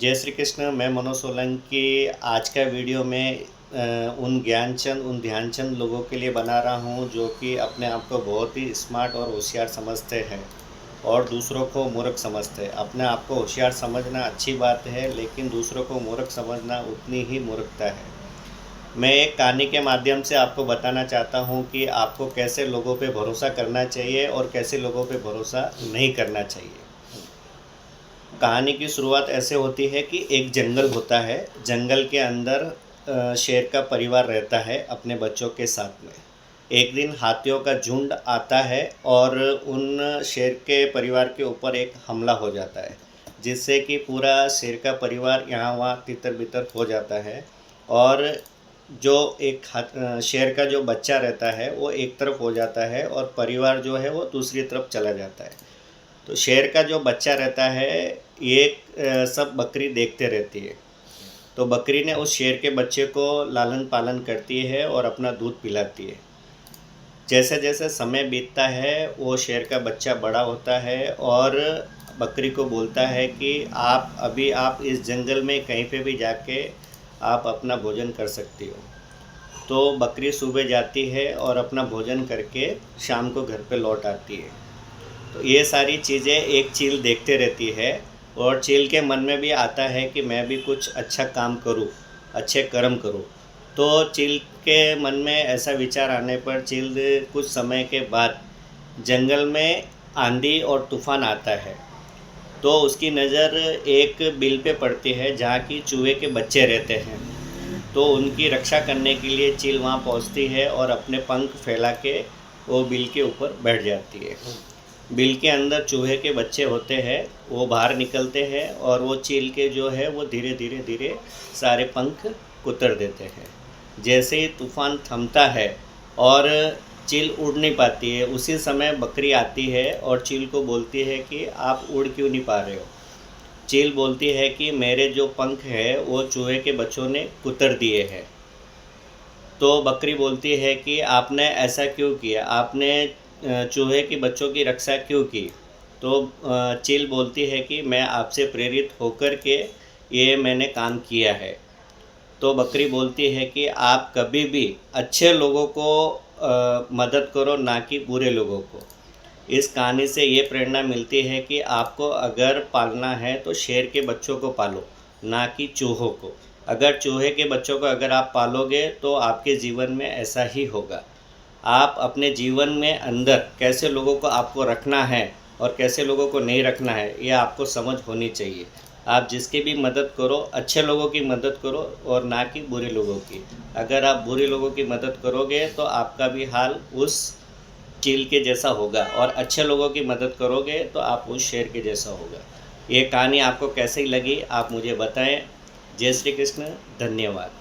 जय श्री कृष्ण। मैं मनोज सोलंकी आज का वीडियो में उन ध्यानचंद लोगों के लिए बना रहा हूं जो कि अपने आप को बहुत ही स्मार्ट और होशियार समझते हैं और दूसरों को मूर्ख समझते हैं। अपने आप को होशियार समझना अच्छी बात है, लेकिन दूसरों को मूर्ख समझना उतनी ही मूर्खता है। मैं एक कहानी के माध्यम से आपको बताना चाहता हूं कि आपको कैसे लोगों पे भरोसा करना चाहिए और कैसे लोगों पे भरोसा नहीं करना चाहिए। कहानी की शुरुआत ऐसे होती है कि एक जंगल होता है। जंगल के अंदर शेर का परिवार रहता है अपने बच्चों के साथ में। एक दिन हाथियों का झुंड आता है और उन शेर के परिवार के ऊपर एक हमला हो जाता है, जिससे कि पूरा शेर का परिवार यहाँ वहाँ तितर बितर हो जाता है। और जो शेर का जो बच्चा रहता है वो एक तरफ हो जाता है और परिवार जो है वो दूसरी तरफ चला जाता है। तो शेर का जो बच्चा रहता है ये सब बकरी देखते रहती है। तो बकरी ने उस शेर के बच्चे को लालन पालन करती है और अपना दूध पिलाती है। जैसे जैसे समय बीतता है वो शेर का बच्चा बड़ा होता है और बकरी को बोलता है कि आप इस जंगल में कहीं पे भी जाके आप अपना भोजन कर सकती हो। तो बकरी सुबह जाती है और अपना भोजन करके शाम को घर पे लौट आती है। तो ये सारी चीज़ें एक चील देखते रहती है और चील के मन में भी आता है कि मैं भी कुछ अच्छा काम करूं, अच्छे कर्म करूं। तो चील के मन में ऐसा विचार आने पर चील कुछ समय के बाद जंगल में आंधी और तूफान आता है। तो उसकी नज़र एक बिल पे पड़ती है जहाँ की चूहे के बच्चे रहते हैं। तो उनकी रक्षा करने के लिए चील वहाँ पहुँचती है और अपने पंख फैला के वो बिल के ऊपर बैठ जाती है। बिल के अंदर चूहे के बच्चे होते हैं, वो बाहर निकलते हैं और वो चील के जो है वो धीरे धीरे धीरे सारे पंख कुतर देते हैं। जैसे ही तूफान थमता है और चील उड़ नहीं पाती है, उसी समय बकरी आती है और चील को बोलती है कि आप उड़ क्यों नहीं पा रहे हो। चील बोलती है कि मेरे जो पंख है वो चूहे के बच्चों ने कुतर दिए हैं। तो बकरी बोलती है कि आपने ऐसा क्यों किया, आपने चूहे के बच्चों की रक्षा क्यों की। तो चील बोलती है कि मैं आपसे प्रेरित होकर के ये मैंने काम किया है। तो बकरी बोलती है कि आप कभी भी अच्छे लोगों को मदद करो, ना कि बुरे लोगों को। इस कहानी से ये प्रेरणा मिलती है कि आपको अगर पालना है तो शेर के बच्चों को पालो, ना कि चूहों को। अगर चूहे के बच्चों को अगर आप पालोगे तो आपके जीवन में ऐसा ही होगा। आप अपने जीवन में अंदर कैसे लोगों को आपको रखना है और कैसे लोगों को नहीं रखना है, ये आपको समझ होनी चाहिए। आप जिसकी भी मदद करो, अच्छे लोगों की मदद करो और ना कि बुरे लोगों की। अगर आप बुरे लोगों की मदद करोगे तो आपका भी हाल उस चील के जैसा होगा, और अच्छे लोगों की मदद करोगे तो आप उस शेर के जैसा होगा। ये कहानी आपको कैसी लगी आप मुझे बताएं। जय श्री कृष्ण। धन्यवाद।